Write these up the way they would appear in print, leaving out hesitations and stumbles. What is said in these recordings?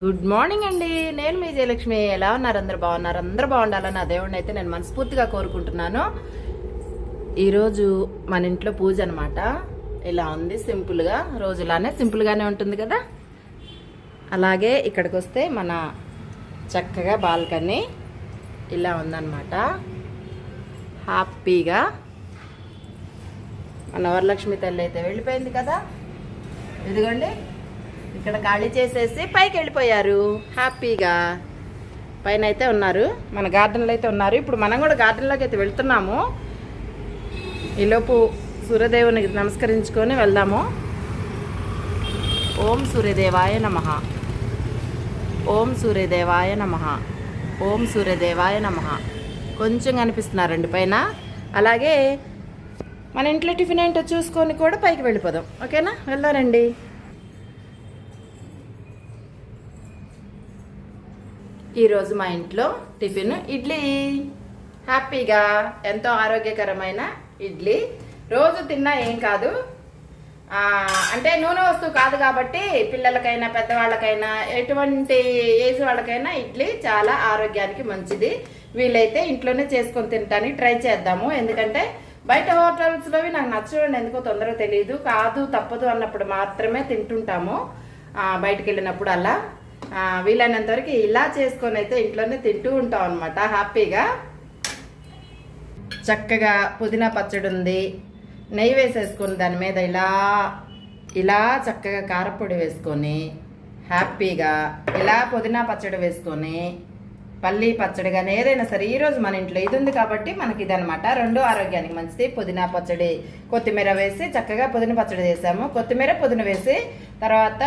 Good morning అండి. నేను మీ జయలక్ష్మి. ఎలా ఉన్నారు? అందరు బాగున్నారు? అందరూ బాగుండాలని ఆ దేవుడిని అయితే నేను మనస్ఫూర్తిగా కోరుకుంటున్నాను. ఈరోజు మన ఇంట్లో పూజ అనమాట. ఇలా ఉంది సింపుల్గా, రోజులానే సింపుల్గానే ఉంటుంది కదా. అలాగే ఇక్కడికి వస్తే మన చక్కగా బాల్కనీ ఇలా ఉందన్నమాట. హ్యాపీగా మన వరలక్ష్మి తల్లి అయితే వెళ్ళిపోయింది కదా. ఇదిగోండి, ఇక్కడ ఖాళీ చేసేసి పైకి వెళ్ళిపోయారు. హ్యాపీగా పైన అయితే ఉన్నారు, మన గార్డెన్లో అయితే ఉన్నారు. ఇప్పుడు మనం కూడా గార్డెన్లోకి అయితే వెళ్తున్నాము. ఈలోపు సూర్యదేవునికి నమస్కరించుకొని వెళ్దాము. ఓం సూర్యదేవాయ నమః, ఓం సూర్యదేవాయ నమః, ఓం సూర్యదేవాయ నమః. కొంచెం కనిపిస్తున్నారండి పైన. అలాగే మన ఇంట్లో టిఫిన్ ఏంటో చూసుకొని కూడా పైకి వెళ్ళిపోదాం. ఓకేనా? వెళ్దానండి. ఈరోజు మా ఇంట్లో టిఫిన్ ఇడ్లీ. హ్యాపీగా ఎంతో ఆరోగ్యకరమైన ఇడ్లీ. రోజు తిన్నా ఏం కాదు, అంటే నూనె వస్తువు కాదు కాబట్టి పిల్లలకైనా పెద్దవాళ్ళకైనా ఎటువంటి ఏజ్ వాళ్ళకైనా ఇడ్లీ చాలా ఆరోగ్యానికి మంచిది. వీలైతే ఇంట్లోనే చేసుకొని తినడానికి ట్రై చేద్దాము. ఎందుకంటే బయట హోటల్స్లోవి నాకు నచ్చవండి, ఎందుకో తొందరగా తెలియదు. కాదు తప్పదు అన్నప్పుడు మాత్రమే తింటుంటాము, బయటకు వెళ్ళినప్పుడు. అలా వీలైనంత వరకు ఇలా చేసుకొని అయితే ఇంట్లోనే తింటూ ఉంటాం అనమాట. హ్యాపీగా చక్కగా పుదీనా పచ్చడి ఉంది, నెయ్యి వేసేసుకొని దాని మీద ఇలా చక్కగా కారపొడి వేసుకొని హ్యాపీగా ఇలా పుదీనా పచ్చడి వేసుకొని పల్లి పచ్చడి కానీ ఏదైనా సరే. ఈరోజు మన ఇంట్లో ఇది ఉంది కాబట్టి మనకి ఇదనమాట. రెండు ఆరోగ్యానికి మంచిది. పుదీనా పచ్చడి, కొత్తిమీర వేసి చక్కగా పుదీనా పచ్చడి చేసాము. కొత్తిమీర పుదీన వేసి తర్వాత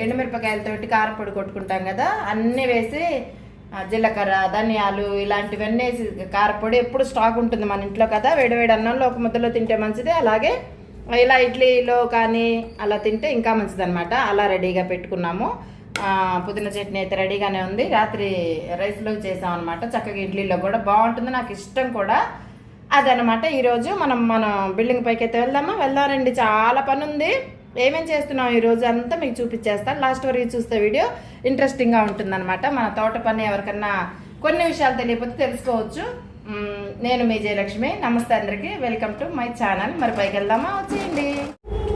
ఎండుమిరపకాయలతోటి కారపొడి కొట్టుకుంటాం కదా, అన్నీ వేసి జీలకర్ర, ధనియాలు ఇలాంటివన్నీ వేసి కారపొడి ఎప్పుడు స్టాక్ ఉంటుంది మన ఇంట్లో కదా. వేడివేడి అన్నంలో ఒక ముద్దలో తింటే మంచిది. అలాగే ఇలా ఇడ్లీలో కానీ అలా తింటే ఇంకా మంచిది అనమాట. అలా రెడీగా పెట్టుకున్నాము. పుదీనా చట్నీ అయితే రెడీగానే ఉంది. రాత్రి రైస్లో చేసాం అనమాట. చక్కగా ఇడ్లీలో కూడా బాగుంటుంది, నాకు ఇష్టం కూడా అదనమాట. ఈరోజు మన బిల్డింగ్ పైకి అయితే వెళ్దామండి. చాలా పని ఉంది. ఏమేం చేస్తున్నాం ఈరోజు అంతా మీకు చూపించేస్తాను. లాస్ట్ వరకు చూస్తే వీడియో ఇంట్రెస్టింగ్గా ఉంటుందన్నమాట. మన తోట పని ఎవరికన్నా కొన్ని విషయాలు తెలియకపోతే తెలుసుకోవచ్చు. నేను మీ జయలక్ష్మి. నమస్తే అందరికీ, వెల్కమ్ టు మై ఛానల్. మరి పైకి వెళ్దామా? వచ్చేయండి.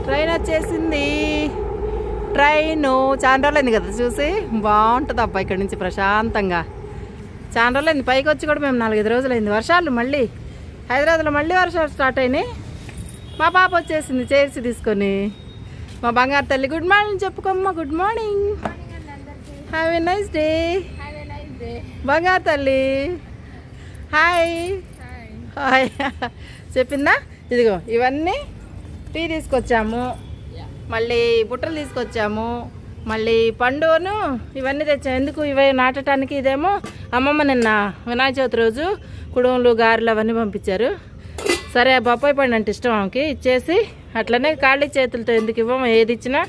ట్రైన్ వచ్చేసింది. ట్రైను చాలా రోజులైంది కదా చూసి. బాగుంటుంది అబ్బా ఇక్కడ నుంచి ప్రశాంతంగా. చాలా రోజులైంది పైకి వచ్చి కూడా. మేము 4-5 రోజులైంది. వర్షాలు మళ్ళీ హైదరాబాద్లో మళ్ళీ వర్షాలు స్టార్ట్ అయినాయి. మా పాప వచ్చేసింది చైర్స్ తీసుకొని. మా బంగారు తల్లి గుడ్ మార్నింగ్ చెప్పుకోమ్మా. Good morning, have a nice day. బంగారు తల్లి హాయ్ హాయ్ చెప్పిందా? ఇదిగో ఇవన్నీ టీ తీసుకొచ్చాము, మళ్ళీ బుట్టలు తీసుకొచ్చాము, మళ్ళీ పండును ఇవన్నీ తెచ్చాము. ఎందుకు ఇవి నాటడానికి? ఇదేమో అమ్మమ్మ నిన్న వినాయక చవితి రోజు కుడుములు, గారెలు అవన్నీ పంపించారు. సరే, బొప్పాయి పండు అంటే ఇష్టం ఆమెకి, ఇచ్చేసి అట్లనే ఖాళీ చేతులతో ఎందుకు ఇవ్వము, ఏది ఇచ్చినా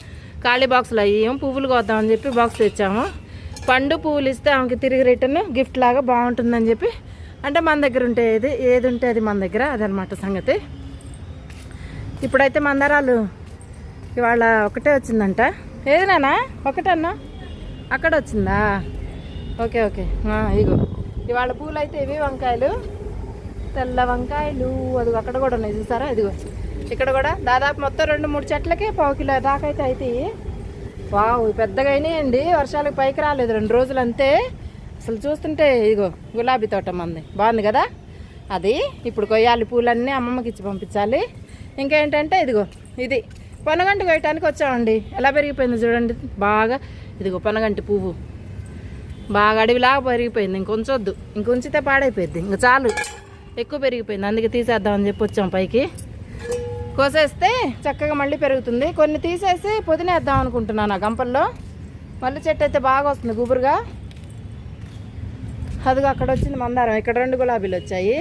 ఖాళీ బాక్సులు అయ్యాము. పువ్వులు కోద్దామని చెప్పి బాక్స్ తెచ్చాము. పండు పువ్వులు ఇస్తే ఆమెకి తిరిగి రిటర్న్ గిఫ్ట్ లాగా బాగుంటుందని చెప్పి, అంటే మన దగ్గర ఉంటే ఏది ఉంటే అది మన దగ్గర, అదనమాట సంగతి. ఇప్పుడైతే మందారాలు ఇవాళ ఒకటే వచ్చిందంట. ఏది నానా? ఒకటన్నా? అక్కడ వచ్చిందా? Okay okay. ఇగో ఇవాళ పూలు అయితే ఇవి వంకాయలు, తెల్ల వంకాయలు. అది అక్కడ కూడా ఉన్నాయి చూసారా? ఇదిగో ఇక్కడ కూడా దాదాపు మొత్తం 2-3 చెట్లకి 1 కిలో దాకా అయితే అవుతాయి. వావ్, పెద్దగా అయినాయండి. వర్షాలకు పైకి రాలేదు 2 రోజులు అంతే. అసలు చూస్తుంటే ఇదిగో గులాబీ తోట మంది బాగుంది కదా. అది ఇప్పుడు కొయ్యాలి, పూలన్నీ అమ్మమ్మకి ఇచ్చి పంపించాలి. ఇంకేంటంటే ఇదిగో ఇది పొనగంటి కొయ్యటానికి వచ్చామండి. ఎలా పెరిగిపోయింది చూడండి బాగా. ఇదిగో పొనగంటి పువ్వు బాగా అడవిలాగా పెరిగిపోయింది. ఇంకొంచొద్దు, ఇంకొంచితే పాడైపోయింది. ఇంక చాలు, ఎక్కువ పెరిగిపోయింది. అందుకే తీసేద్దామని చెప్పి వచ్చాం పైకి. కోసేస్తే చక్కగా మళ్ళీ పెరుగుతుంది. కొన్ని తీసేసి పుదీనేద్దాం అనుకుంటున్నాను ఆ గంపల్లో. మళ్ళీ చెట్టు అయితే బాగా వస్తుంది గుబురుగా. అదిగో అక్కడ వచ్చింది మందారం. ఇక్కడ 2 గులాబీలు వచ్చాయి.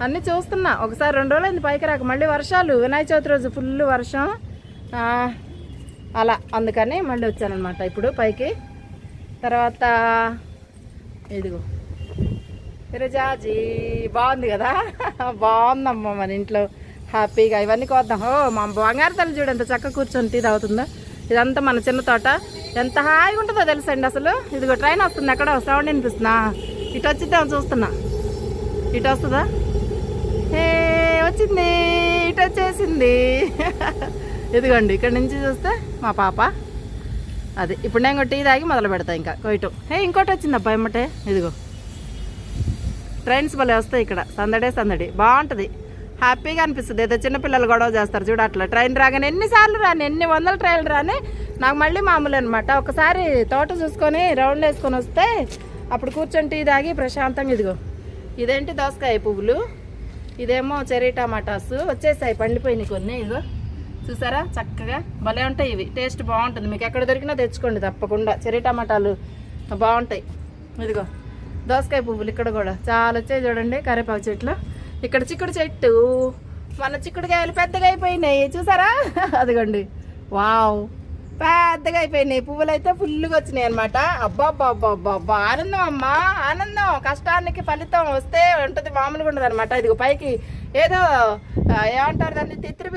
అన్నీ చూస్తున్నా. ఒకసారి 2 రోజులైంది పైకి రాక. మళ్ళీ వర్షాలు, వినాయక చవితి రోజు ఫుల్ వర్షం అలా, అందుకని మళ్ళీ వచ్చానమాట ఇప్పుడు పైకి. తర్వాత ఇదిగో విరజాజి బాగుంది కదా. బాగుందమ్మా మన ఇంట్లో హ్యాపీగా. ఇవన్నీ కోద్దాం. మా బంగారు తల్లి చూడంత చక్క కూర్చొని టీ తాగుతుందా. ఇదంతా మన చిన్న తోట. ఎంత హాయిగా ఉంటుందో తెలుసండి అసలు. ఇదిగో ట్రైన్ వస్తుంది, ఎక్కడ సౌండ్ వినిపిస్తున్నా. ఇటు వచ్చిద్దాం చూస్తున్నా. ఇటు వస్తుందా? ఏ వచ్చింది, ఇటు వచ్చేసింది. ఇదిగోండి ఇక్కడ నుంచి చూస్తే మా పాప. అది ఇప్పుడు నేను టీ తాగి మొదలు పెడతా ఇంకా కొయ్యటం. ఇంకోటి వచ్చింది అబ్బా ఎమ్మటే. ఇదిగో ట్రైన్స్ భలే వస్తాయి ఇక్కడ. సందడి బాగుంటుంది, హ్యాపీగా అనిపిస్తుంది. ఏదో చిన్నపిల్లలు గొడవ చేస్తారు చూడ, అట్లా ట్రైన్ రాగానే ఎన్నిసార్లు రాని, ఎన్ని వందల ట్రైన్లు రాని నాకు మళ్ళీ మామూలు అనమాట. ఒకసారి తోట చూసుకొని రౌండ్ వేసుకొని వస్తే అప్పుడు కూర్చొని టీ తాగి ప్రశాంతంగా. ఇదిగో ఇదేంటి దోసకాయ పువ్వులు, ఇదేమో చెర్రీ టమాటాస్ వచ్చేసాయి, పండిపోయినాయి కొన్ని. ఇదిగో చూసారా చక్కగా భలే ఉంటాయి ఇవి, టేస్ట్ బాగుంటుంది. మీకు ఎక్కడ దొరికినా తెచ్చుకోండి తప్పకుండా. చెర్రీ టమాటాలు బాగుంటాయి. ఇదిగో దోసకాయ పువ్వులు ఇక్కడ కూడా చాలా వచ్చాయి చూడండి. కరివేపాకు చెట్లు, ఇక్కడ చిక్కుడు చెట్టు. మన చిక్కుడుకాయలు పెద్దగా అయిపోయినాయి చూసారా. అదిగోండి వావ్, పెద్దగా అయిపోయినాయి. పువ్వులు అయితే ఫుల్గా వచ్చినాయి అనమాట. అబ్బా ఆనందం అమ్మా, ఆనందం. కష్టానికి ఫలితం వస్తే ఉంటుంది, మామూలుగా ఉండదు అనమాట. ఇదిగో పైకి ఏదో ఏమంటారు దాన్ని, తిత్రి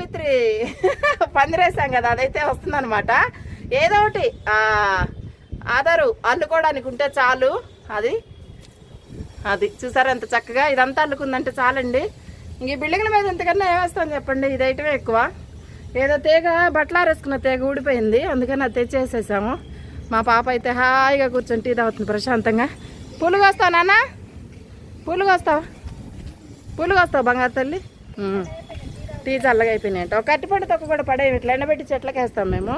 పందిరేసాం కదా, అదైతే వస్తుంది అనమాట. ఏదో ఒకటి ఆధారు అల్లుకోవడానికి ఉంటే చాలు. అది చూసారా ఎంత చక్కగా ఇదంతా అల్లుకుందంటే చాలండి. ఇంక ఈ బిల్డింగ్ల మీద ఎంతకన్నా ఏమేస్తాం చెప్పండి, ఇది ఐటమే ఎక్కువ. ఏదో తీగ బట్టలారేసుకున్న తీగ ఊడిపోయింది, అందుకని అది తెచ్చేసేసాము. మా పాప అయితే హాయిగా కూర్చొని టీ తాగుతుంది ప్రశాంతంగా. పూలు కోస్తావు నాన్న, పూలు కోస్తావు బంగారు తల్లి. టీ చల్లగా అయిపోయినాయంట. ఒక కట్టిపండు తొక్క కూడా పడేవి, ఇట్లా ఎండబెట్టి చెట్లకి వేస్తాం మేము.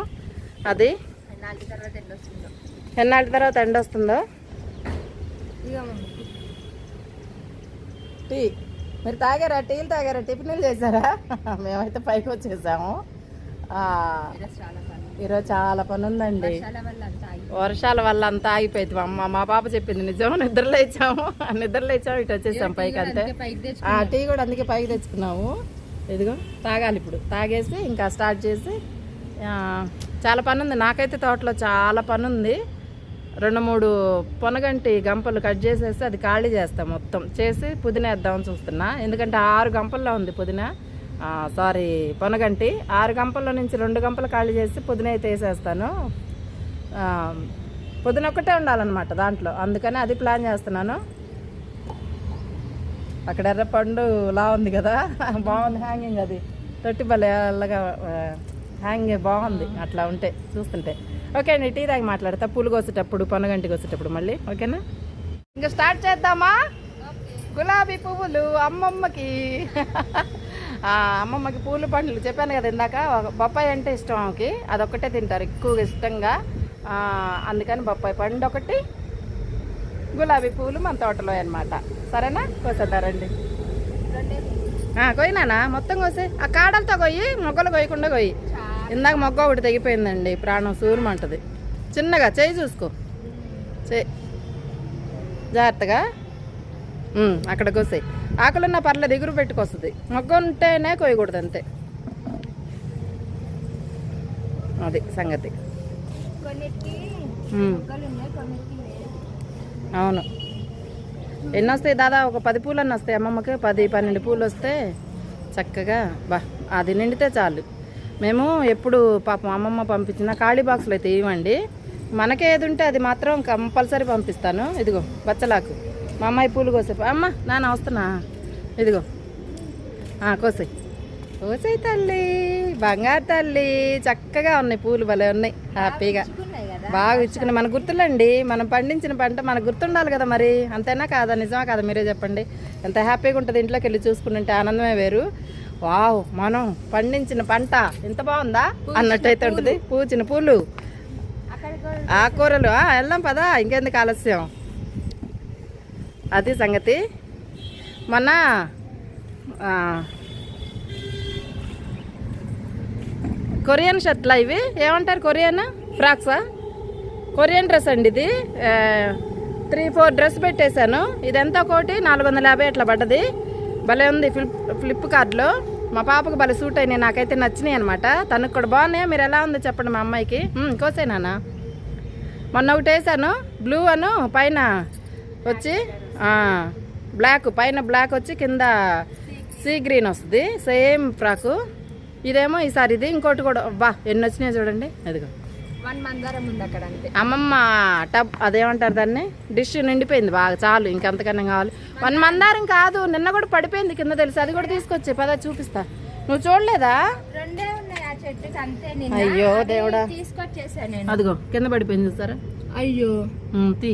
అది ఎన్నాళ్ళ తర్వాత ఎండ వస్తుందో. టీ మీరు తాగారా? టీలు తాగారా? టిఫిన్లు చేశారా? మేమైతే పైకి వచ్చేసాము. ఈరోజు చాలా పని ఉందండి. వర్షాల వల్ల అంతా ఆగిపోయింది. మా పాప చెప్పింది నిజం. నిద్రలో ఇచ్చాము ఇటు వచ్చేసాం పైకి అంతే. టీ కూడా అందుకే పైకి తెచ్చుకున్నాము. ఇదిగో తాగాలి ఇప్పుడు. తాగేసి ఇంకా స్టార్ట్ చేసి చాలా పని ఉంది. నాకైతే తోటలో చాలా పని ఉంది. 2-3 పొనగంటి గంపలు కట్ చేసేసి అది ఖాళీ చేస్తాం, మొత్తం చేసి పుదీనా వేద్దామని చూస్తున్నా. ఎందుకంటే 6 గంపల్లో ఉంది పుదీనా, పొనగంటి. 6 గంపల్లో నుంచి 2 గంపలు ఖాళీ చేసి పుదీనా అయితే వేసేస్తాను. పుదీనా ఒక్కటే ఉండాలన్నమాట దాంట్లో, అందుకని అది ప్లాన్ చేస్తున్నాను. అక్కడ ఎర్రపండు లా ఉంది కదా, బాగుంది హ్యాంగింగ్. అది తొట్టి బల్లగా హ్యాంగింగ్ బాగుంది అట్లా ఉంటే చూస్తుంటే. ఓకే అండి, టీ తాగి మాట్లాడతా. పూలు కోసేటప్పుడు, పొనగంటి కోసేటప్పుడు మళ్ళీ. ఓకేనా? ఇంకా స్టార్ట్ చేద్దామా? గులాబీ పువ్వులు అమ్మమ్మకి. అమ్మమ్మకి పూలు పండ్లు చెప్పాను కదా ఇందాక. బొప్పాయి అంటే ఇష్టం ఆమెకి, అదొక్కటే తింటారు ఎక్కువగా ఇష్టంగా. అందుకని బొప్పాయి పండు ఒకటి, గులాబీ పూలు మన తోటలో అనమాట. సరేనా? కోసేద్దారండి. కొయ్యినానా మొత్తం కోసి, ఆ కాడలతో కొయ్యి, మొగ్గలు కొయ్యకుండా కొయ్యి. ఇందాక మొగ్గ ఒకటి తెగిపోయిందండి, ప్రాణం సూరమంటది. చిన్నగా చేయి చూసుకో, జాగ్రత్తగా. అక్కడ కోసాయి. ఆకులున్న పర్లేదు, ఎగురు పెట్టుకొస్తుంది. మొగ్గ ఉంటేనే కొయ్యకూడదు అంతే. అది సంగతి. అవును. ఎన్ని వస్తాయి? దాదాపు ఒక 10 పూలన్నీ వస్తాయి అమ్మమ్మకి. 10-12 పూలు వస్తే చక్కగా అది నిండితే చాలు. మేము ఎప్పుడు పాపం అమ్మమ్మ పంపించిన ఖాళీ బాక్సులు అయితే ఇవ్వండి. మనకే ఏది ఉంటే అది మాత్రం కంపల్సరీ పంపిస్తాను. ఇదిగో బచ్చలాకు, మా అమ్మాయి పూలు కోసే. అమ్మ నాన్న వస్తున్నా. ఇదిగో కోసేయి తల్లి, బంగారు తల్లి. చక్కగా ఉన్నాయి పూలు, భలే ఉన్నాయి. హ్యాపీగా బాగా ఇచ్చుకున్నాయి. మన గుర్తులండి, మనం పండించిన పంట మనకు గుర్తుండాలి కదా మరి. అంతేనా కాదా? నిజమా కాదా? మీరే చెప్పండి. ఎంత హ్యాపీగా ఉంటుంది ఇంట్లోకి వెళ్ళి చూసుకుంటుంటే, ఆనందమే వేరు. వావ్, మనం పండించిన పంట ఎంత బాగుందా అన్నట్టయితే ఉంటుంది. పూచిన పూలు, ఆకుకూరలు. వెళ్దాం పదా, ఇంకెందుకు ఆలస్యం. అది సంగతి. మొన్న కొరియన్ షర్ట్లా ఇవి, ఏమంటారు? కొరియన్ ఫ్రాక్సా? కొరియన్ డ్రెస్ అండి ఇది. 3-4 డ్రెస్ పెట్టేశాను. ఇదంతా ఒకటి 450 అట్లా పడ్డది. భలే ఉంది. ఫ్లిప్కార్ట్లో మా పాపకు భలే సూట్ అయినాయి, నాకైతే నచ్చినాయి అనమాట. తనకు కూడా బాగున్నాయా? మీరు ఎలా ఉందో చెప్పండి మా అమ్మాయికి. కోసేనా? మొన్న ఒకటి వేసాను, బ్లూ అను, పైన వచ్చి బ్లాక్, పైన బ్లాక్ వచ్చి కింద సీ గ్రీన్ వస్తుంది. Same frock. ఇదేమో ఈసారి ఇది. ఇంకోటి కూడా ఎన్ని వచ్చినాయో చూడండి. అదిగో 1 మందారం ఉంది అక్కడ అంతే. అమ్మమ్మ టబ్ అదేమంటారు దాన్ని, డిష్ నిండిపోయింది బాగా, చాలు ఇంకెంతకన్నా కావాలి. 1 మందారం కాదు, నిన్న కూడా పడిపోయింది కింద తెలుసు, అది కూడా తీసుకొచ్చే పద చూపిస్తా. నువ్వు చూడలేదా? 2 ఉన్నాయి ఆ చెట్టుకి అంతే. అయ్యో దేవుడా, తీసుకొచ్చేసా నేను. అదిగో కింద పడిపోయింది చూసారా. అయ్యో తీ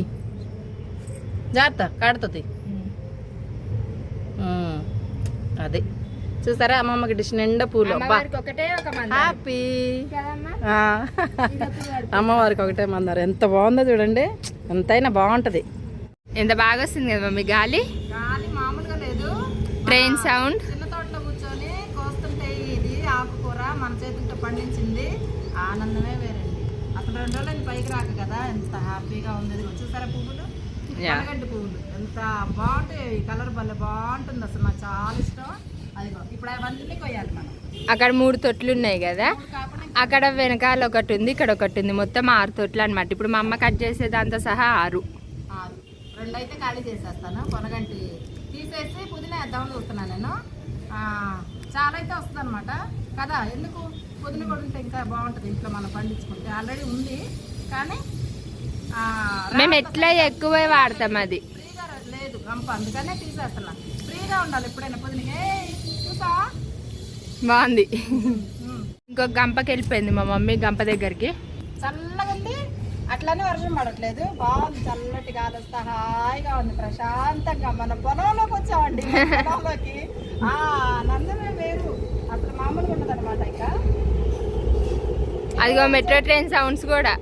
జాగ్రత్త, కాడుతుంది. అదే చూసారా అమ్మమ్మకి డిష్ నిండా పూలు. హ్యాపీ అమ్మవారికి ఒకటే మందారు. ఎంత బాగుందో చూడండి, ఎంతైనా బాగుంటది. ఎంత బాగా వస్తుంది కదా మమ్మీ గాలి. గాలి మామూలుగా లేదు. Train sound. చిన్న తోటలో కూర్చొని కోస్తుంటే ఇది ఆకుకూర మన చేతులతో పండించింది, ఆనందమే వేరండి. అసలు 2 రోజులు పైకి రాక కదా, ఎంత హ్యాపీగా ఉంది. చూసారా పువ్వులు, పనగంటి పువ్వులు ఎంత బాగుంటాయి, కలర్ భలే బాగుంటుంది. అసలు నాకు చాలా ఇష్టం. అదిగో ఇప్పుడు అవన్నీ కొయ్యాలి మనం. అక్కడ 3 తొట్లు ఉన్నాయి కదా, అక్కడ వెనకాల ఒకటి ఉంది, ఇక్కడ ఒకటి ఉంది, మొత్తం 6 తొట్లు అనమాట. ఇప్పుడు మా అమ్మ కట్ చేసేదాంతో సహా 6. 2 అయితే ఖాళీ చేసేస్తాను. పొనగంటి తీసేసి పుదీనా వేద్దామని చూస్తున్నాను నేను. చాలా అయితే వస్తుంది అనమాట కదా, ఎందుకు పుదీనా కూడా ఉంటే ఇంకా బాగుంటుంది ఇంట్లో మనం పండించుకుంటే. ఆల్రెడీ ఉంది కానీ మేము ఎట్లా ఎక్కువ వాడతాం, అది ఫ్రీగా లేదు గంప, అందుకనే తీసేస్తున్నా. ఫ్రీగా ఉండాలి ఎప్పుడైనా పుదీనా. చూసా బాగుంది. ఇంకొక గంపకి వెళ్ళిపోయింది మా మమ్మీ గంప దగ్గరికి. చల్లగా ఉంది, అట్లానే వర్షం పడట్లేదు, బాగుంది. చల్లటి గాలి వస్తా హాయిగా ఉంది, ప్రశాంతంగా. మన పొలంలోకి వచ్చామండి. పొలంలోకి నందమే వేరు, అసలు మామూలుగా ఉండదు అనమాట. ఇంకా అదిగో మెట్రో ట్రైన్ సౌండ్స్ కూడా.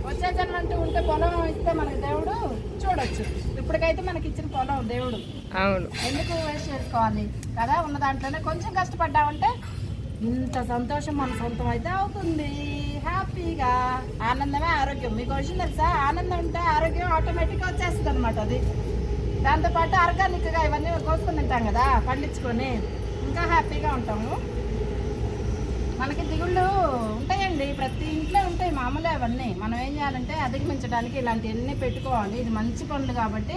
వచ్చే జన్మంటూ ఉంటే పొలం ఇస్తే మనకి దేవుడు చూడొచ్చు. ఇప్పటికైతే మనకి ఇచ్చిన పొలం దేవుడు, అవును, ఎందుకు వేస్ట్ చేసుకోవాలి కదా. ఉన్న దాంట్లోనే కొంచెం కష్టపడ్డామంటే ఇంత సంతోషం మన సొంతం అయితే అవుతుంది. హ్యాపీగా, ఆనందమే ఆరోగ్యం. మీకు విషయం తెలుసా, ఆనందం ఉంటే ఆరోగ్యం ఆటోమేటిక్గా వచ్చేస్తుంది అనమాట. అది దాంతోపాటు ఆర్గానిక్గా ఇవన్నీ కోసుకొని తింటాం కదా, పండించుకొని, ఇంకా హ్యాపీగా ఉంటాము. మనకి దిగుళ్ళు ఉంటాయండి, ప్రతి ఇంట్లో ఉంటాయి మామూలే అవన్నీ. మనం ఏం చేయాలంటే అధిగమించడానికి ఇలాంటివన్నీ పెట్టుకోవాలి. ఇది మంచి పనులు కాబట్టి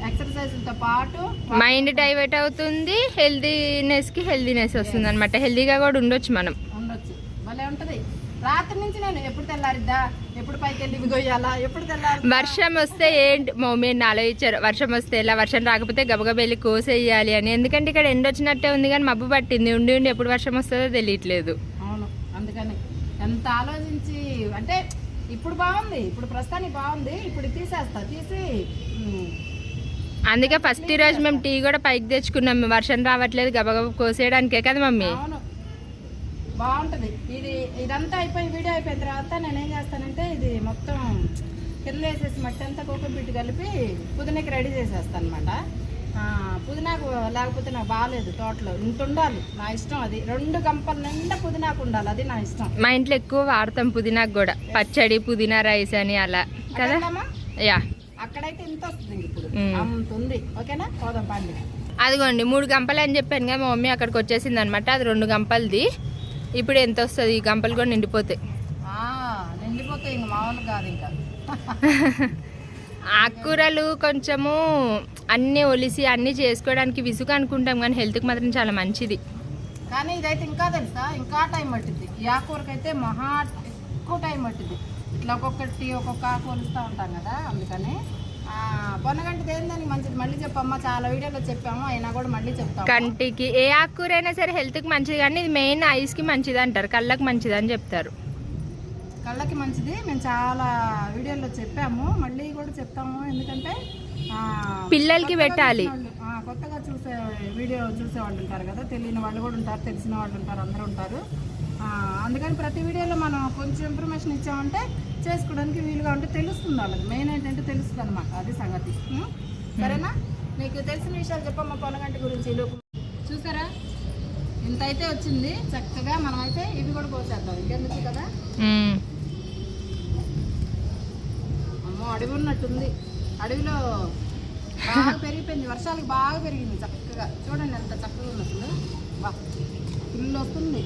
ఎక్సర్సైజ్లతో పాటు మైండ్ డైవర్ట్ అవుతుంది, హెల్దీనెస్ వస్తుంది అనమాట. హెల్దీగా కూడా ఉండొచ్చు, మనం ఉండొచ్చు. భలే ఉంటుంది. రాత్రి నుంచి నేను ఎప్పుడు తెల్లారిద్దా, ఎప్పుడు పైకి వెళ్ళి ఇవి కొయ్యాలా, ఎప్పుడు తెల్లారి. వర్షం వస్తే ఏంటి మమ్మీ ఆలోచించారు, వర్షం వస్తే ఎలా, వర్షం రాకపోతే గబగబ వెళ్ళి కోసేయాలి అని. ఎందుకంటే ఇక్కడ ఎండ వచ్చినట్టే ఉంది కానీ మబ్బు పట్టింది, ఉండి ఎప్పుడు వర్షం వస్తుందో తెలియట్లేదు. అవును, అందుకని ఎంత ఆలోచించి అంటే ఇప్పుడు బాగుంది, ఇప్పుడు ప్రస్తుతానికి బాగుంది. ఇప్పుడు తీసి అందుకే ఫస్ట్ రోజు మేము టీ కూడా పైకి తెచ్చుకున్నాం, వర్షం రావట్లేదు గబగబ కోసేయడానికే కదా మమ్మీ. అవును, బాగుంటుంది. ఇదంతా అయిపోయి వీడియో అయిపోయిన తర్వాత నేను ఏం చేస్తానంటే ఇది మొత్తం కింద వేసేసి మట్టి అంతా కోకోపీట్ కలిపి పుదీనాకి రెడీ చేసేస్తాను అనమాట. పుదీనాకు లేకపోతే నాకు బాగాలేదు, తోటలో ఇంత ఉండాలి, నా ఇష్టం. అది 2 గంపల నిండా పుదీనాకు ఉండాలి, అది నా ఇష్టం. మా ఇంట్లో ఎక్కువ వాడతాం పుదీనాకు కూడా, పచ్చడి, పుదీనా రైస్ అని అలా కదా. యా, అక్కడైతే ఇంత వస్తుంది, ఇప్పుడు అంత ఉంది. ఓకేనా, పోదాం పండి. అదిగోండి 3 గంపలు అని చెప్పాను కదా, మా మమ్మీ అక్కడికి వచ్చేసింది అనమాట. అది 2 గంపలది. ఇప్పుడు ఎంత వస్తుంది, ఈ గంపలు కూడా నిండిపోతాయి. ఇంక మామూలు కాదు. ఇంకా ఆకుకూరలు కొంచెము అన్నీ ఒలిసి అన్నీ చేసుకోవడానికి విసుగు అనుకుంటాం కానీ హెల్త్కి మాత్రం చాలా మంచిది. కానీ ఇదైతే ఇంకా తెలుసా, ఇంకా టైం పట్టింది. ఈ ఆకుకూరకైతే మహా ఎక్కువ టైం పట్టింది. ఇట్లా ఒక్కొక్క ఆకు ఒలుస్తూ ఉంటాం కదా, అందుకని. పొన్నగంటిది ఏందని మంచిది, మళ్ళీ చెప్పమ్మా. చాలా వీడియోలో చెప్పాము, అయినా కూడా మళ్ళీ చెప్తాము. కంటికి ఏ ఆకుకూర అయినా సరే హెల్త్కి మంచిది, కానీ ఇది మెయిన్ ఐస్కి మంచిది అంటారు, కళ్ళకి మంచిది అని చెప్తారు. కళ్ళకి మంచిది, మేము చాలా వీడియోలో చెప్పాము, మళ్ళీ కూడా చెప్తాము. ఎందుకంటే పిల్లలకి పెట్టాలి. కొత్తగా వీడియో చూసే వాళ్ళు ఉంటారు కదా, తెలియని వాళ్ళు కూడా ఉంటారు, తెలిసిన వాళ్ళు ఉంటారు, అందరూ ఉంటారు. అందుకని ప్రతి వీడియోలో మనం కొంచెం ఇన్ఫర్మేషన్ ఇచ్చామంటే చేసుకోవడానికి వీలుగా ఉంటే తెలుస్తుంది వాళ్ళకి. మెయిన్ ఏంటంటే తెలుస్తుంది అనమాట, అది సంగతి. సరేనా, నీకు తెలిసిన విషయాలు చెప్పమ్మా పొన్నగంటి గురించి. చూసారా, ఇంత అయితే వచ్చింది చక్కగా. మనం అయితే ఇవి కూడా పోసేద్దాం, ఇంకెందుకు కదా. అమ్మో, అడవి ఉన్నట్టుంది. అడవిలో బాగా పెరిగిపోయింది, వర్షాలకు బాగా పెరిగింది చక్కగా. చూడండి ఎంత చక్కగా ఉంది అసలు, బా ఫుల్ వస్తుంది.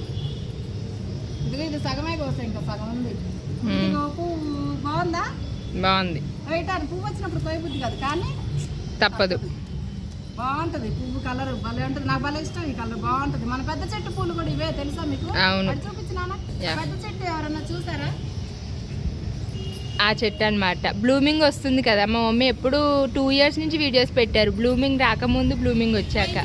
ఇదిగో ఇది సగమే కోసా, ఇంకా సగం ఉంది. పువ్వు బాగుందా? బాగుంది. వేయటానికి పువ్వు వచ్చినప్పుడు కొయ్య బుద్ధి కాదు, కానీ తప్పదు. బాగుంటది పువ్వు, కలర్ భలే ఉంటుంది. నాకు భలే ఇష్టం ఈ కలర్, బాగుంటది. మన పెద్ద చెట్టు పూలు కూడా ఇవే, తెలుసా మీకు? చూపించినా? పెద్ద చెట్టు ఎవరన్నా చూసారా? ఆ చెట్టు అన్నమాట. బ్లూమింగ్ వస్తుంది కదా, మా మమ్మీ ఎప్పుడు 2 years నుంచి వీడియోస్ పెట్టారు, బ్లూమింగ్ రాకముందు బ్లూమింగ్ వచ్చాక.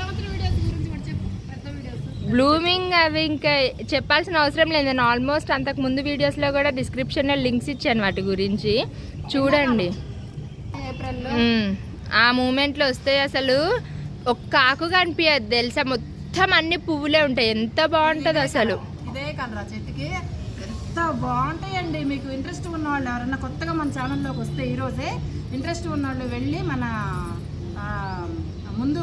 బ్లూమింగ్ అవి ఇంకా చెప్పాల్సిన అవసరం లేదు, నేను ఆల్మోస్ట్ అంతకు ముందు వీడియోస్లో కూడా డిస్క్రిప్షన్లో లింక్స్ ఇచ్చాను వాటి గురించి, చూడండి. ఆ మూమెంట్లో వస్తే అసలు ఒక్క ఆకు కనిపించదు తెలుసా, మొత్తం అన్ని పువ్వులే ఉంటాయి, ఎంత బాగుంటుంది అసలు. ఇదే కలరా చెట్టుకి ఎంత బాగుంటాయండి. మీకు ఇంట్రెస్ట్ ఉన్న వాళ్ళు ఎవరన్నా కొత్తగా మన ఛానల్లోకి వస్తే ఈరోజే ఇంట్రెస్ట్ ఉన్న వాళ్ళు వెళ్ళి మన ముందు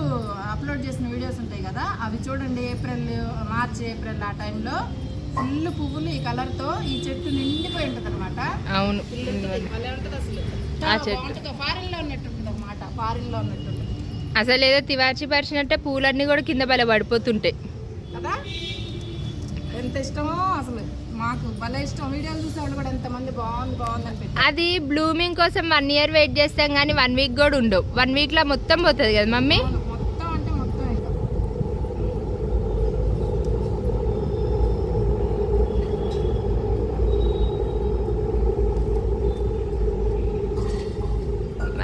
అప్లోడ్ చేసిన వీడియోస్ ఉంటాయి కదా అవి చూడండి. మార్చ్ ఏప్రిల్ ఆ టైంలో ఫుల్ పువ్వులు ఈ కలర్తో ఈ చెట్టు నిండిపోయి ఉంటుంది అనమాట. అవును, ఆ చెట్టు ఫారిన్లో ఉన్నట్టుంటుంది అనమాట, ఫారిన్లో ఉన్నట్టుంటుంది అసలు. ఏదో తివాచి పరిచినట్టే పూలన్నీ కూడా కింద బల పడిపోతుంటాయి కదా. ఎంత ఇష్టమో అసలు, మాకు భలే ఇష్టం. వీడియోలు చూసేవాళ్ళు కూడా ఎంతమంది బాగుంది అనిపించింది. అది బ్లూమింగ్ కోసం 1 year వెయిట్ చేస్తాం కానీ 1 week కూడా ఉండవు. 1 week లో మొత్తం పోతుంది కదా మమ్మీ. మొత్తం అంటే మొత్తం ఇంకా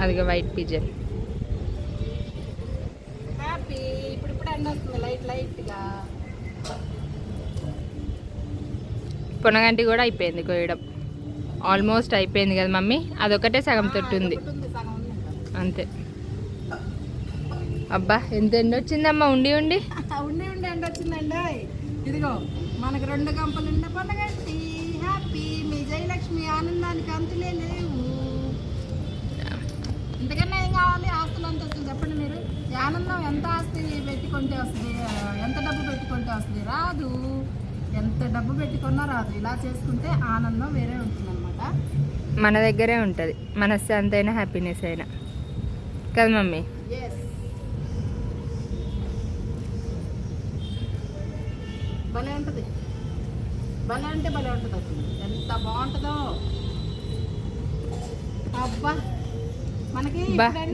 అదిగా వైట్ పిజన్ హ్యాపీ. ఇప్పుడు ఎండ వస్తుంది లైట్గా. పొనగంటి కూడా అయిపోయింది కోయడం, ఆల్మోస్ట్ అయిపోయింది కదా మమ్మీ. అదొకటే సగం తొట్టుంది అంతే. అబ్బా ఎంత ఎండ వచ్చిందమ్మా, ఉండి ఉండి ఎండ వచ్చిందండి. ఇదిగో మనకు 2 గంపలు ఉండే పొనగంటి. హ్యాపీ. మీ జయలక్ష్మి ఆనందానికి అంతులే లేవు. ఇంతకన్నా ఏం కావాలి? ఆస్తులు అంత వస్తుంది చెప్పండి మీరు. ఆనందం ఎంత ఆస్తి పెట్టుకుంటే వస్తుంది, ఎంత డబ్బు పెట్టుకుంటే వస్తుంది? రాదు. ఎంత డబ్బు పెట్టుకున్నా రాదు. ఇలా చేసుకుంటే ఆనందం వేరే ఉంటుంది అనమాట. మన దగ్గరే ఉంటుంది, మనశ్శాంతి అయినా హ్యాపీనెస్ అయినా కదా మమ్మీ. భలే ఉంటుంది, భలే అంటే భలే ఉంటుంది అసలు. ఎంత బాగుంటుందో అబ్బా. మనకి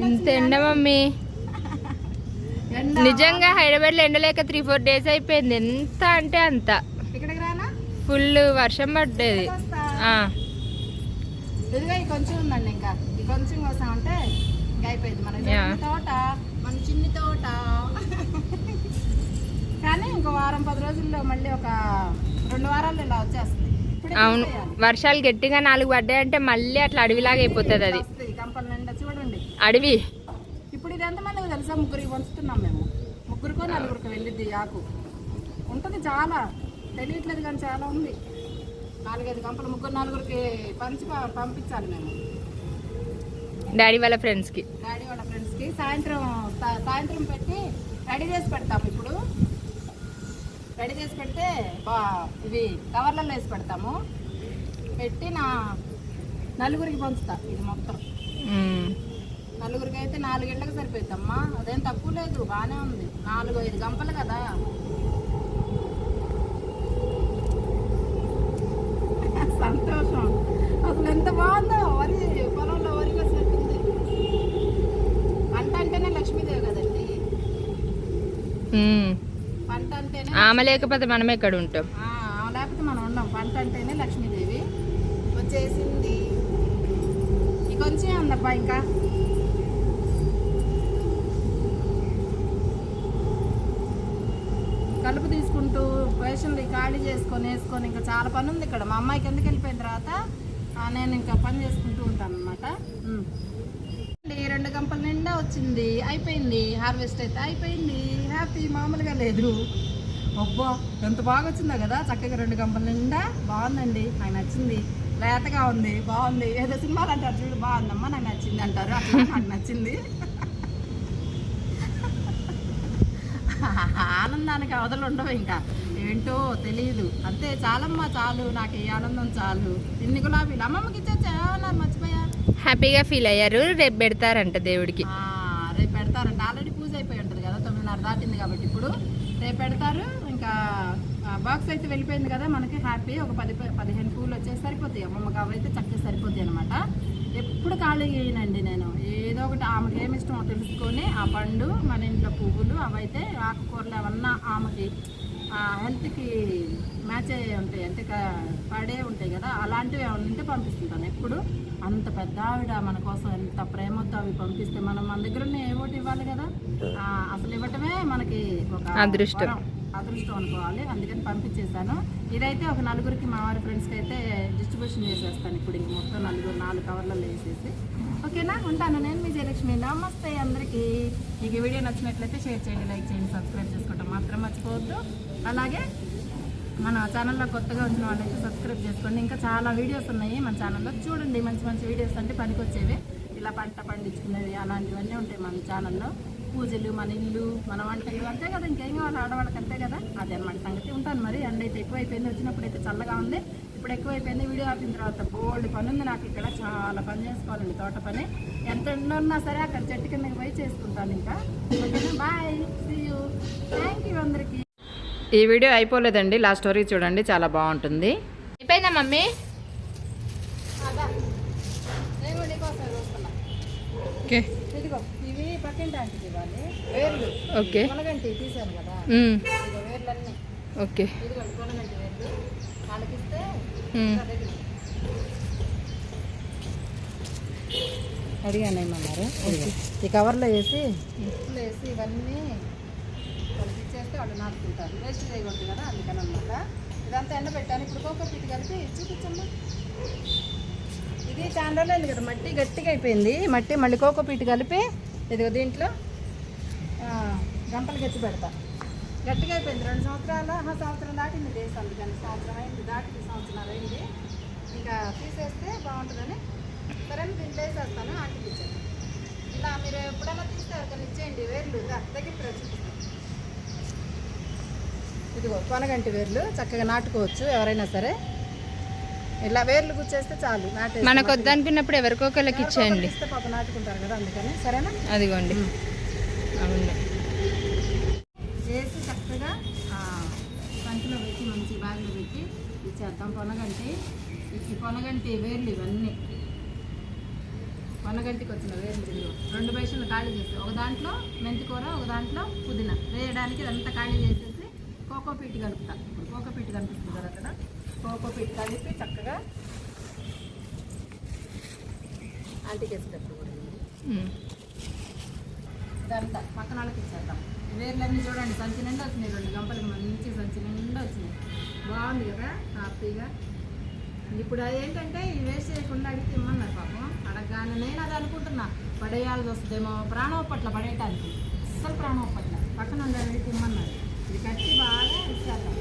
ఇంత ఎండ మమ్మీ, నిజంగా హైదరాబాద్లో ఎండలేక 3-4 days అయిపోయింది. ఎంత అంటే అంత. ఇక్కడికి రానా? ఫుల్ వర్షం పడ్డది. ఇదిగా ఈ కొంచెం ఉందండి, ఇంకా ఈ కొంచెం కోసం అంటే ఇంకా అయిపోయింది మన తోట, మన చిన్ని తోట. కానీ ఇంకో 1-10 రోజుల్లో మళ్ళీ ఒక 2 వారాలు ఇలా వచ్చేస్తుంది. అవును, వర్షాలు గట్టిగా 4 పడ్డాయంటే మళ్ళీ అట్లా అడవిలాగా అయిపోతుంది. అది కంపల నిండా చూడండి అడవి. ఇప్పుడు ఇది ఎంతమందికి తెలుసా? 3 పంచుతున్నాం మేము. 3కో 4కో వెళ్ళిద్ది ఆకు. ఉంటుంది చాలా, తెలియట్లేదు కానీ చాలా ఉంది. 4-5 గంపలు 3-4కి పంపించాలి మేము డాడీ వాళ్ళ ఫ్రెండ్స్కి. సాయంత్రం పెట్టి రెడీ చేసి పెడతాము. ఇప్పుడు రెడీ చేసి పెడితే ఇవి కవర్లలో వేసి పెడతాము. పెట్టి 4కి పంచుతా. ఇది మొత్తం 4కి అయితే 4 గంటలకు సరిపోద్దమ్మా. అదేం తక్కువ లేదు, బాగానే ఉంది. 4-5 గంపలు కదా. సంతోషం అసలు, ఎంత బాగుందో. వరి పొలంలో వరి వేసినట్టుంది. పంట అంటేనే లక్ష్మీదేవి కదండి. పంట అంటేనే, ఆమె లేకపోతే మనం ఎక్కడ ఉంటాం? ఆమె లేకపోతే మనం ఉన్నాం. పంట అంటేనే లక్ష్మీదేవి. వచ్చేసింది. ఇంకొంచెం ఉందబ్బా. ఇంకా కలుపు తీసుకుంటూ పేషెంట్లు ఖాళీ చేసుకొని వేసుకొని ఇంకా చాలా పని ఉంది ఇక్కడ. మా అమ్మాయికి ఎందుకు వెళ్ళిపోయిన తర్వాత నేను ఇంకా పని చేసుకుంటూ ఉంటాను అనమాట. 2 గంపల నిండా వచ్చింది, అయిపోయింది. హార్వెస్ట్ అయితే అయిపోయింది. హ్యాపీ. మామూలుగా లేదు. అబ్బా ఎంత బాగా వచ్చిందో కదా, చక్కగా 2 గంపల నిండా. బాగుందండి, నాకు నచ్చింది. లేతగా ఉంది, బాగుంది. ఏదో సినిమాలు అంటారు చూడు, బాగుందమ్మా నాకు నచ్చింది అంటారు, అట్లా నాకు నచ్చింది. ఆనందానికి అవధులు ఉండవు ఇంకా. ఏంటో తెలియదు అంతే. చాలమ్మా చాలు, నాకు ఈ ఆనందం చాలు. ఇన్ని గులాబీలు అమ్మమ్మకి ఇచ్చేచ్చా? మర్చిపోయా. హ్యాపీగా ఫీల్ అయ్యారు. రేపు పెడతారంట దేవుడికి. రేపు పెడతారంట. ఆల్రెడీ పూజ అయిపోయి ఉంటుంది కదా, 9:30 దాటింది కాబట్టి ఇప్పుడు రేపు పెడతారు. ఇంకా బాక్స్ అయితే వెళ్ళిపోయింది కదా మనకి. హ్యాపీ. ఒక 10-15 పూలు వచ్చేసి సరిపోతాయి. అమ్మమ్మకి అవైతే చక్కగా సరిపోతాయి అనమాట. ఎప్పుడు ఖాళీ చేయనండి నేను. ఏదో ఒకటి ఆమెకి ఏమి ఇష్టమో తెలుసుకొని ఆ పండు, మన ఇంట్లో పువ్వులు, అవైతే ఆకుకూరలు అవన్నా ఆమెకి హెల్త్కి మ్యాచ్ అయ్యే ఉంటాయి, అంటే పడే ఉంటాయి కదా, అలాంటివి ఏమైనా ఉంటే పంపిస్తుంటాను. ఎప్పుడు అంత పెద్ద ఆవిడ మన కోసం ఎంత ప్రేమతో అవి పంపిస్తే మనం మన దగ్గర ఉన్న ఏవోటి ఇవ్వాలి కదా. అసలు ఇవ్వటమే మనకి ఒక అదృష్టం అనుకోవాలి. అందుకని పంపించేశాను. ఇదైతే ఒక నలుగురికి మా వారి ఫ్రెండ్స్కి అయితే డిస్ట్రిబ్యూషన్ చేసేస్తాను. ఇప్పుడు ఇంక మొత్తం 4 కవర్లలో వేసేసి. ఓకేనా, ఉంటాను. నేను మీ జయలక్ష్మి. నమస్తే అందరికీ. మీకు ఈ వీడియో నచ్చినట్లయితే షేర్ చేయండి, లైక్ చేయండి, సబ్స్క్రైబ్ చేసుకోవటం మాత్రం మర్చిపోవద్దు. అలాగే మన ఛానల్లో కొత్తగా వచ్చిన వాళ్ళైతే సబ్స్క్రైబ్ చేసుకోండి. ఇంకా చాలా వీడియోస్ ఉన్నాయి మన ఛానల్లో, చూడండి. మంచి మంచి వీడియోస్ అంటే పనికొచ్చేవి, ఇలా పంట పండించుకునేవి అలాంటివన్నీ ఉంటాయి మన ఛానల్లో. పూజలు, మన ఇల్లు, మన వంటలు, అంతే కదా. ఇంకేం కావాలి ఆడవాళ్ళకి, అంతే కదా. అదే అనమాట సంగతి. ఉంటాను మరి. ఎండ అయితే ఎక్కువైపోయింది. వచ్చినప్పుడు అయితే చల్లగా ఉంది, ఇప్పుడు ఎక్కువైపోయింది. వీడియో ఆపిన తర్వాత బోల్డ్ పని ఉంది నాకు. ఇక్కడ చాలా పని చేసుకోవాలండి, తోట పని. ఎంత ఎండ ఉన్నా సరే అక్కడ చెట్టు కిందకి పోయి చేసుకుంటాను. ఇంకా ఓకేనా, bye, see you, thank you అందరికీ. ఈ వీడియో అయిపోలేదండి, లాస్ట్ వరకు చూడండి, చాలా బాగుంటుంది. అయిపోయిందా మమ్మీ? ఓకే ఇదిగో ఇవి పక్కింటి ఆంటీకి ఇవ్వాలి. వేర్లు ఓకే, కొనగంటి తీసాను కదా, ఇదిగో వేర్లన్నీ. ఓకే ఇదిగోండి కొనగంటి వేర్లు వాళ్ళకిస్తే అడిగాను ఏమన్నారు. ఈ కవర్లో వేసి ఉప్పులు వేసి ఇవన్నీ వాళ్ళకి ఇచ్చేస్తే వాళ్ళు నాటుకుంటారు. వేస్ట్ చేయకూడదు కదా, అందుకని అనమాట. ఇదంతా ఎండబెట్టాను. ఇప్పుడు కోకోపీట్ కలిపి చూపించమ్మా. ఇది చాలా రోజులైంది కదా, మట్టి గట్టిగా అయిపోయింది. మట్టి మళ్ళీ కోకోపీట్ కలిపి ఇదిగో దీంట్లో గంపలు గచ్చి పెడతా. గట్టిగా అయిపోయింది. 2 సంవత్సరం దాటింది డేస్. అందుకని సంవత్సరం అయింది, దాటింది, సంవత్సరాలు అయింది. ఇంకా తీసేస్తే బాగుంటుందని సరే దీంట్లో వేసేస్తాను. ఆంటీకి ఇచ్చాను. ఇలా మీరు ఎప్పుడైనా తీస్తారు కానీ ఇచ్చేయండి. వేర్లు దగ్గర చూపిస్తాను. ఇదిగో కొనగంటి వేర్లు చక్కగా నాటుకోవచ్చు ఎవరైనా సరే. ఇలా వేర్లు గుచ్చేస్తే చాలు. మనకు వద్దనుకున్నప్పుడు ఎవరికో ఒకళ్ళకి ఇచ్చేయండి, పాప నాటుకుంటారు కదా, అందుకని. సరేనా, అదిగోండి. అవును, వేసి చక్కగా సంచిలో పెట్టి మంచి బ్యాగ్లో పెట్టి ఇచ్చేద్దాం. పొనగంటి, ఈ పొనగంటి వేర్లు ఇవన్నీ పొనగంటికి వచ్చిన వేర్లు. 2 బేషన్లు ఖాళీ చేసి ఒక దాంట్లో మెంతికూర, ఒక దాంట్లో పుదీనా వేయడానికి ఇదంతా ఖాళీ చేసేసి కోకోపీట్ కలుపుతా. ఇప్పుడు కోకోపీట్ కనిపిస్తుంది కదా అక్కడ, కోకోపీట్ కలిపి చక్కగా ఆంటీకి వేసేటప్పుడు కూడా ఇదంతా పక్కన వాళ్ళకి ఇచ్చేద్దాం. వేర్లన్నీ చూడండి సంచి నిండా వచ్చినాయి. 2 గంపలకి మంచి సంచి నిండా వచ్చినాయి. బాగుంది కదా, హ్యాపీగా. ఇప్పుడు ఏంటంటే ఈ వేస్ట్ చేయకుండా అడిగితే ఇమ్మన్నారు పాపం. అడగగానే నేను అది అనుకుంటున్నా, పడేయాల్సి వస్తుందేమో, ప్రాణం పట్ల పడేయటానికి. అస్సలు ప్రాణం పట్ల పక్కన ఉండే అడిగితే ఇమ్మన్నారు. ఇది కట్టి బాగా ఇచ్చేద్దాం.